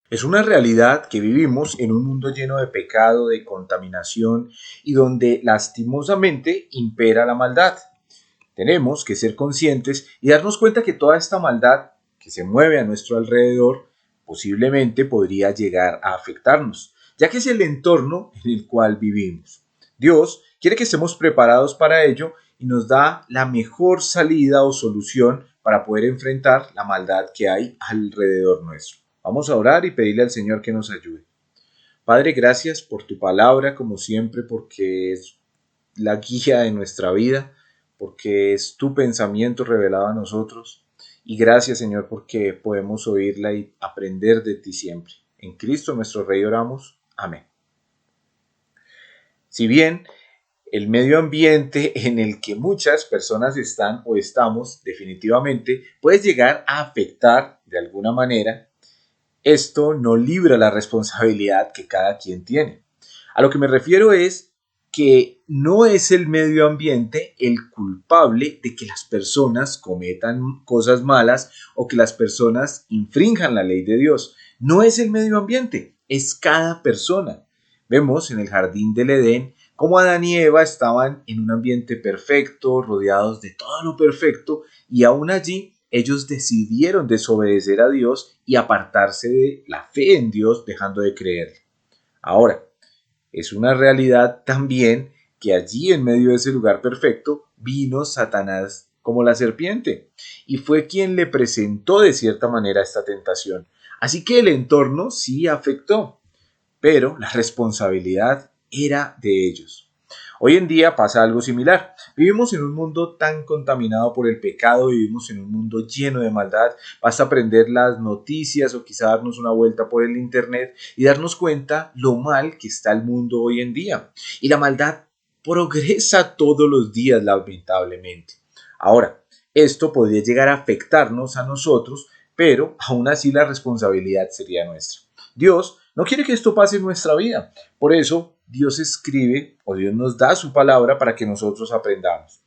Es una realidad que vivimos en un mundo lleno de pecado, de contaminación y donde lastimosamente impera la maldad. Tenemos que ser conscientes y darnos cuenta que toda esta maldad que se mueve a nuestro alrededor posiblemente podría llegar a afectarnos, ya que es el entorno en el cual vivimos. Dios quiere que estemos preparados para ello y nos da la mejor salida o solución para poder enfrentar la maldad que hay alrededor nuestro. Vamos a orar y pedirle al Señor que nos ayude. Padre, gracias por tu palabra, como siempre, porque es la guía de nuestra vida, porque es tu pensamiento revelado a nosotros. Y gracias, Señor, porque podemos oírla y aprender de ti siempre. En Cristo nuestro Rey oramos. Amén. Si bien el medio ambiente en el que muchas personas están o estamos definitivamente puede llegar a afectar de alguna manera, esto no libra la responsabilidad que cada quien tiene. A lo que me refiero es que no es el medio ambiente el culpable de que las personas cometan cosas malas o que las personas infrinjan la ley de Dios. No es el medio ambiente, es cada persona. Vemos en el jardín del Edén cómo Adán y Eva estaban en un ambiente perfecto, rodeados de todo lo perfecto, y aún allí ellos decidieron desobedecer a Dios y apartarse de la fe en Dios, dejando de creer. Ahora, es una realidad también que allí en medio de ese lugar perfecto vino Satanás como la serpiente y fue quien le presentó de cierta manera esta tentación. Así que el entorno sí afectó, pero la responsabilidad era de ellos. Hoy en día pasa algo similar. Vivimos en un mundo tan contaminado por el pecado, vivimos en un mundo lleno de maldad. Basta prender las noticias o quizá darnos una vuelta por el internet y darnos cuenta lo mal que está el mundo hoy en día. Y la maldad progresa todos los días, lamentablemente. Ahora, esto podría llegar a afectarnos a nosotros, pero aún así la responsabilidad sería nuestra. Dios no quiere que esto pase en nuestra vida. Por eso Dios escribe o Dios nos da su palabra para que nosotros aprendamos.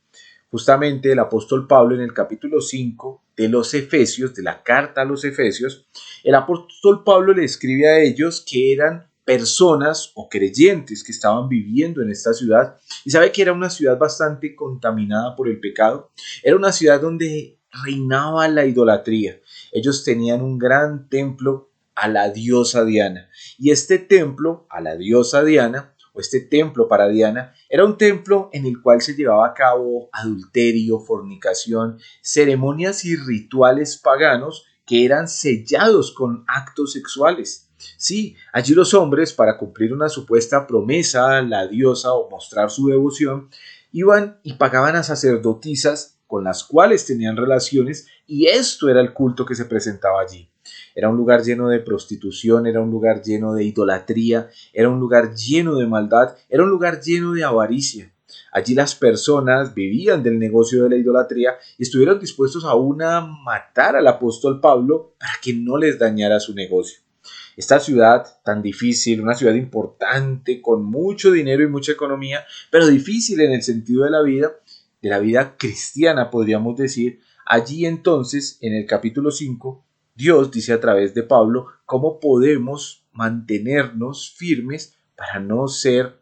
Justamente el apóstol Pablo en el capítulo 5 de los Efesios, de la carta a los Efesios, el apóstol Pablo le escribe a ellos que eran personas o creyentes que estaban viviendo en esta ciudad y sabe que era una ciudad bastante contaminada por el pecado, era una ciudad donde reinaba la idolatría. Ellos tenían un gran templo a la diosa Diana y este templo a la diosa Diana o este templo para Diana era un templo en el cual se llevaba a cabo adulterio, fornicación, ceremonias y rituales paganos que eran sellados con actos sexuales. Sí, allí los hombres, para cumplir una supuesta promesa a la diosa o mostrar su devoción, iban y pagaban a sacerdotisas con las cuales tenían relaciones y esto era el culto que se presentaba allí. Era un lugar lleno de prostitución, era un lugar lleno de idolatría, era un lugar lleno de maldad, era un lugar lleno de avaricia. Allí las personas vivían del negocio de la idolatría y estuvieron dispuestos aún a matar al apóstol Pablo para que no les dañara su negocio. Esta ciudad tan difícil, una ciudad importante, con mucho dinero y mucha economía, pero difícil en el sentido de la vida cristiana, podríamos decir, allí entonces, en el capítulo 5 Dios dice a través de Pablo cómo podemos mantenernos firmes para no ser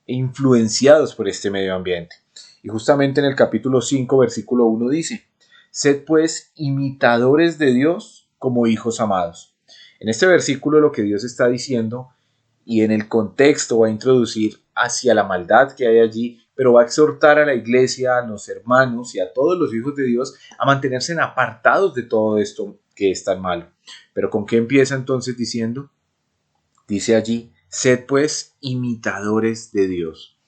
influenciados por este medio ambiente. Y justamente en el capítulo 5 versículo 1 dice, sed pues imitadores de Dios como hijos amados. En este versículo lo que Dios está diciendo y en el contexto va a introducir hacia la maldad que hay allí, pero va a exhortar a la iglesia, a los hermanos y a todos los hijos de Dios a mantenerse apartados de todo esto que es tan malo. Pero ¿con qué empieza entonces diciendo? Dice allí, sed pues imitadores de Dios.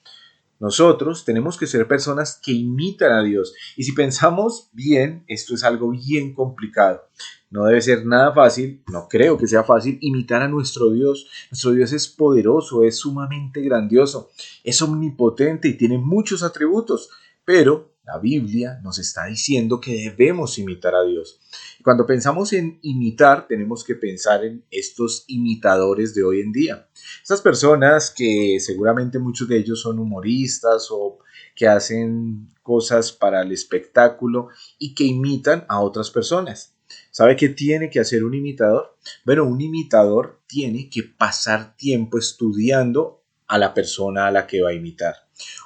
Nosotros tenemos que ser personas que imitan a Dios. Y si pensamos bien, esto es algo bien complicado. No debe ser nada fácil, no creo que sea fácil imitar a nuestro Dios. Nuestro Dios es poderoso, es sumamente grandioso, es omnipotente y tiene muchos atributos. Pero la Biblia nos está diciendo que debemos imitar a Dios. Y cuando pensamos en imitar, tenemos que pensar en estos imitadores de hoy en día. Estas personas que seguramente muchos de ellos son humoristas o que hacen cosas para el espectáculo y que imitan a otras personas. ¿Sabe qué tiene que hacer un imitador? Bueno, un imitador tiene que pasar tiempo estudiando a la persona a la que va a imitar.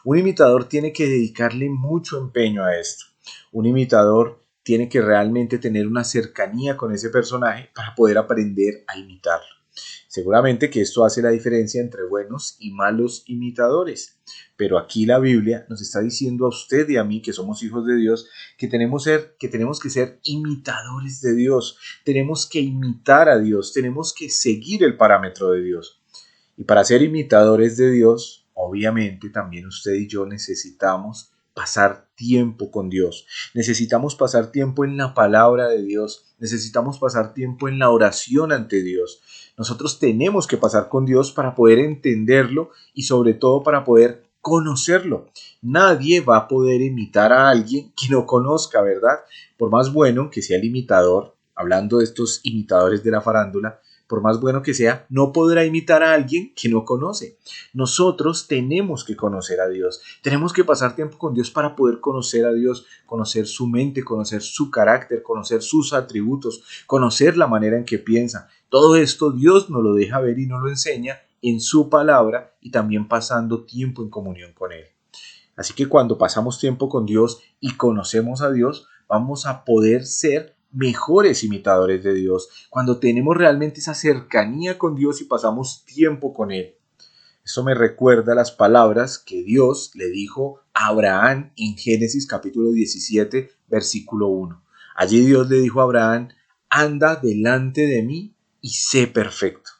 Un imitador tiene que dedicarle mucho empeño a esto. Un imitador tiene que realmente tener una cercanía con ese personaje para poder aprender a imitarlo. Seguramente que esto hace la diferencia entre buenos y malos imitadores. Pero aquí la Biblia nos está diciendo a usted y a mí, que somos hijos de Dios, que tenemos que ser imitadores de Dios. Tenemos que imitar a Dios, tenemos que seguir el parámetro de Dios. Y para ser imitadores de Dios, obviamente también usted y yo necesitamos pasar tiempo con Dios. Necesitamos pasar tiempo en la palabra de Dios. Necesitamos pasar tiempo en la oración ante Dios. Nosotros tenemos que pasar con Dios para poder entenderlo y sobre todo para poder conocerlo. Nadie va a poder imitar a alguien que no conozca, ¿verdad? Por más bueno que sea el imitador, hablando de estos imitadores de la farándula, por más bueno que sea, no podrá imitar a alguien que no conoce. Nosotros tenemos que conocer a Dios. Tenemos que pasar tiempo con Dios para poder conocer a Dios, conocer su mente, conocer su carácter, conocer sus atributos, conocer la manera en que piensa. Todo esto Dios nos lo deja ver y nos lo enseña en su palabra y también pasando tiempo en comunión con Él. Así que cuando pasamos tiempo con Dios y conocemos a Dios, vamos a poder ser mejores imitadores de Dios. Cuando tenemos realmente esa cercanía con Dios y pasamos tiempo con Él. Eso me recuerda las palabras que Dios le dijo a Abraham en Génesis capítulo 17, versículo 1. Allí Dios le dijo a Abraham, anda delante de mí y sé perfecto.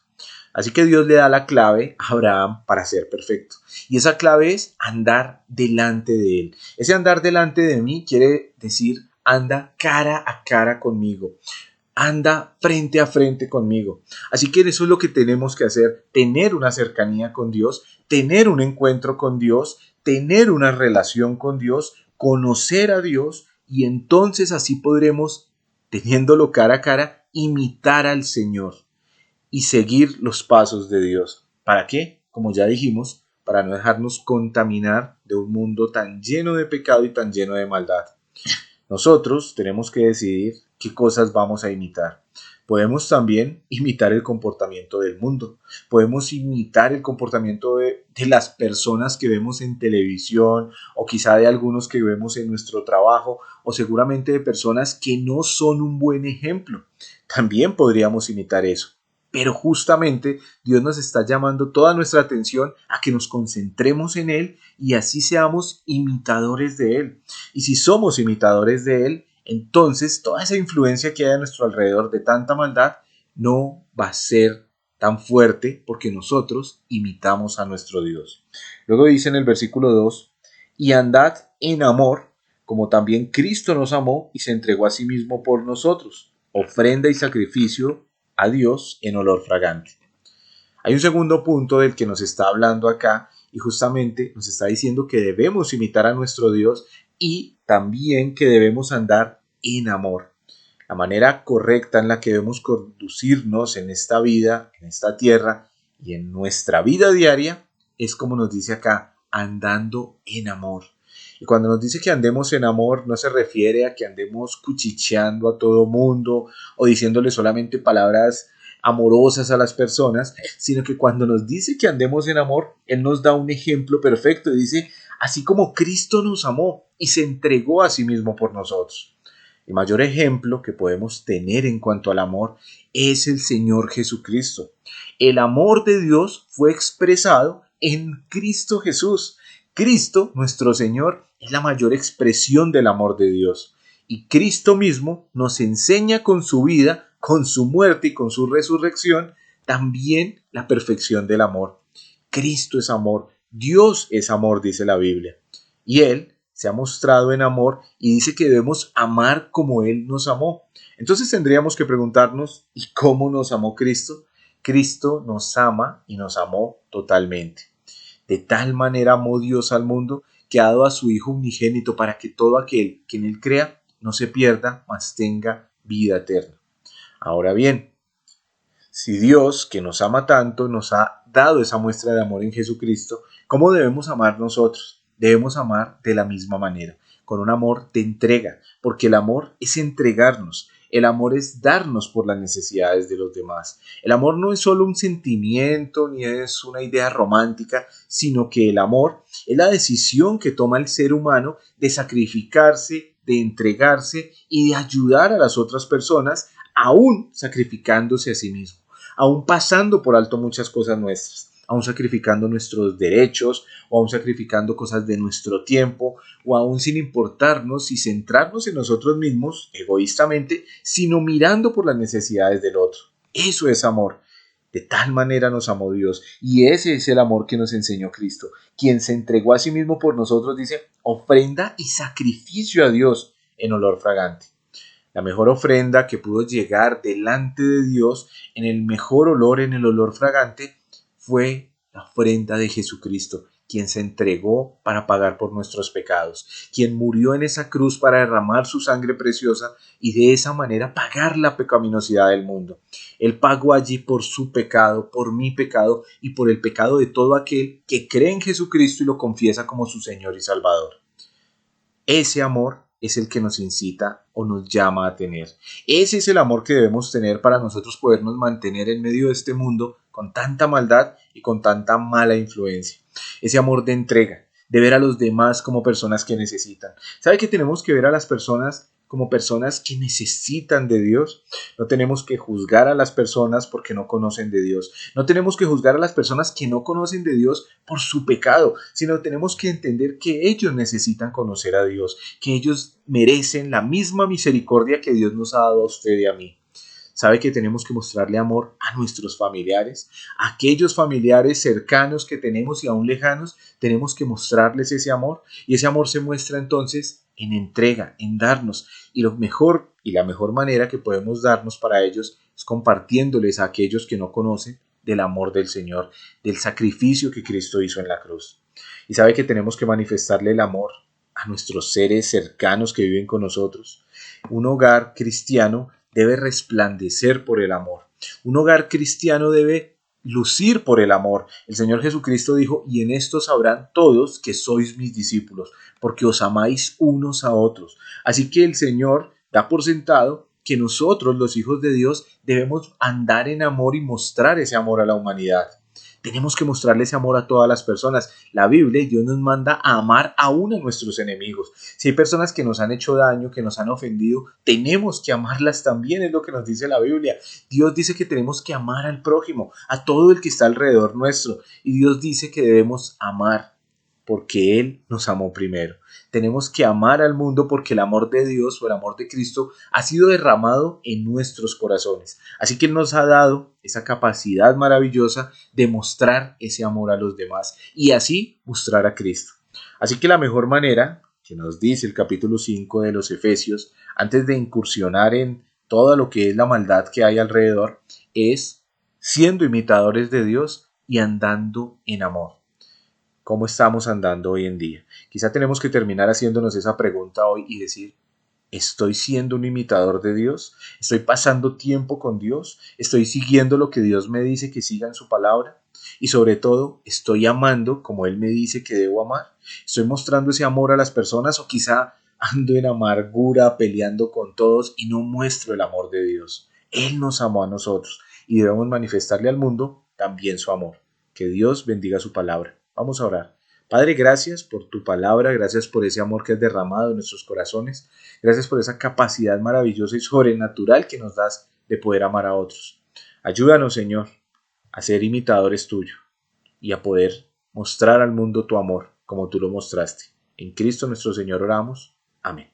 Así que Dios le da la clave a Abraham para ser perfecto. Y esa clave es andar delante de él. Ese andar delante de mí quiere decir anda cara a cara conmigo. Anda frente a frente conmigo. Así que eso es lo que tenemos que hacer, tener una cercanía con Dios, tener un encuentro con Dios, tener una relación con Dios, conocer a Dios y entonces así podremos, teniéndolo cara a cara, imitar al Señor y seguir los pasos de Dios. ¿Para qué? Como ya dijimos, para no dejarnos contaminar de un mundo tan lleno de pecado y tan lleno de maldad. Nosotros tenemos que decidir qué cosas vamos a imitar. Podemos también imitar el comportamiento del mundo. Podemos imitar el comportamiento de las personas que vemos en televisión o quizá de algunos que vemos en nuestro trabajo o seguramente de personas que no son un buen ejemplo. También podríamos imitar eso. Pero justamente Dios nos está llamando toda nuestra atención a que nos concentremos en Él y así seamos imitadores de Él. Y si somos imitadores de Él, entonces toda esa influencia que hay a nuestro alrededor de tanta maldad no va a ser tan fuerte porque nosotros imitamos a nuestro Dios. Luego dice en el versículo 2, y andad en amor, como también Cristo nos amó y se entregó a sí mismo por nosotros, ofrenda y sacrificio a Dios en olor fragante. Hay un segundo punto del que nos está hablando acá y justamente nos está diciendo que debemos imitar a nuestro Dios y también que debemos andar en amor. La manera correcta en la que debemos conducirnos en esta vida, en esta tierra y en nuestra vida diaria es como nos dice acá, andando en amor. Y cuando nos dice que andemos en amor, no se refiere a que andemos cuchicheando a todo mundo o diciéndole solamente palabras amorosas a las personas, sino que cuando nos dice que andemos en amor, Él nos da un ejemplo perfecto y dice, así como Cristo nos amó y se entregó a sí mismo por nosotros. El mayor ejemplo que podemos tener en cuanto al amor es el Señor Jesucristo. El amor de Dios fue expresado en Cristo Jesús. Cristo, nuestro Señor, es la mayor expresión del amor de Dios. Y Cristo mismo nos enseña con su vida, con su muerte y con su resurrección, también la perfección del amor. Cristo es amor, Dios es amor, dice la Biblia. Y Él se ha mostrado en amor y dice que debemos amar como Él nos amó. Entonces tendríamos que preguntarnos, ¿y cómo nos amó Cristo? Cristo nos ama y nos amó totalmente. De tal manera amó Dios al mundo que ha dado a su Hijo unigénito para que todo aquel que en Él crea no se pierda, mas tenga vida eterna. Ahora bien, si Dios, que nos ama tanto, nos ha dado esa muestra de amor en Jesucristo, ¿cómo debemos amar nosotros? Debemos amar de la misma manera, con un amor de entrega, porque el amor es entregarnos, El amor es darnos por las necesidades de los demás. El amor no es solo un sentimiento ni es una idea romántica, sino que el amor es la decisión que toma el ser humano de sacrificarse, de entregarse y de ayudar a las otras personas, aún sacrificándose a sí mismo, aún pasando por alto muchas cosas nuestras, aún sacrificando nuestros derechos, o aún sacrificando cosas de nuestro tiempo, o aún sin importarnos y centrarnos en nosotros mismos egoístamente, sino mirando por las necesidades del otro. Eso es amor. De tal manera nos amó Dios, y ese es el amor que nos enseñó Cristo, quien se entregó a sí mismo por nosotros, dice, ofrenda y sacrificio a Dios en olor fragante. La mejor ofrenda que pudo llegar delante de Dios en el mejor olor, en el olor fragante, fue la ofrenda de Jesucristo, quien se entregó para pagar por nuestros pecados, quien murió en esa cruz para derramar su sangre preciosa y de esa manera pagar la pecaminosidad del mundo. Él pagó allí por su pecado, por mi pecado y por el pecado de todo aquel que cree en Jesucristo y lo confiesa como su Señor y Salvador. Ese amor es el que nos incita o nos llama a tener. Ese es el amor que debemos tener para nosotros podernos mantener en medio de este mundo con tanta maldad y con tanta mala influencia. Ese amor de entrega, de ver a los demás como personas que necesitan. ¿Sabe que tenemos que ver a las personas como personas que necesitan de Dios? No tenemos que juzgar a las personas porque no conocen de Dios. No tenemos que juzgar a las personas que no conocen de Dios por su pecado, sino tenemos que entender que ellos necesitan conocer a Dios, que ellos merecen la misma misericordia que Dios nos ha dado a usted y a mí. Sabe que tenemos que mostrarle amor a nuestros familiares, a aquellos familiares cercanos que tenemos y aún lejanos, tenemos que mostrarles ese amor, y ese amor se muestra entonces en entrega, en darnos, y lo mejor y la mejor manera que podemos darnos para ellos es compartiéndoles a aquellos que no conocen del amor del Señor, del sacrificio que Cristo hizo en la cruz. Y sabe que tenemos que manifestarle el amor a nuestros seres cercanos que viven con nosotros. Un hogar cristiano debe resplandecer por el amor. Un hogar cristiano debe lucir por el amor. El Señor Jesucristo dijo, y en esto sabrán todos que sois mis discípulos, porque os amáis unos a otros. Así que el Señor da por sentado que nosotros, los hijos de Dios, debemos andar en amor y mostrar ese amor a la humanidad. Tenemos que mostrarle ese amor a todas las personas. La Biblia y Dios nos manda a amar aún a nuestros enemigos. Si hay personas que nos han hecho daño, que nos han ofendido, tenemos que amarlas también, es lo que nos dice la Biblia. Dios dice que tenemos que amar al prójimo, a todo el que está alrededor nuestro. Y Dios dice que debemos amar porque Él nos amó primero. Tenemos que amar al mundo porque el amor de Dios o el amor de Cristo ha sido derramado en nuestros corazones. Así que Él nos ha dado esa capacidad maravillosa de mostrar ese amor a los demás y así mostrar a Cristo. Así que la mejor manera, que nos dice el capítulo 5 de los Efesios, antes de incursionar en todo lo que es la maldad que hay alrededor, es siendo imitadores de Dios y andando en amor. ¿Cómo estamos andando hoy en día? Quizá tenemos que terminar haciéndonos esa pregunta hoy y decir, ¿estoy siendo un imitador de Dios? ¿Estoy pasando tiempo con Dios? ¿Estoy siguiendo lo que Dios me dice que siga en su palabra? Y sobre todo, ¿estoy amando como Él me dice que debo amar? ¿Estoy mostrando ese amor a las personas o quizá ando en amargura, peleando con todos y no muestro el amor de Dios? Él nos amó a nosotros y debemos manifestarle al mundo también su amor. Que Dios bendiga su palabra. Vamos a orar. Padre, gracias por tu palabra, gracias por ese amor que has derramado en nuestros corazones, gracias por esa capacidad maravillosa y sobrenatural que nos das de poder amar a otros. Ayúdanos, Señor, a ser imitadores tuyos y a poder mostrar al mundo tu amor como tú lo mostraste. En Cristo nuestro Señor oramos. Amén.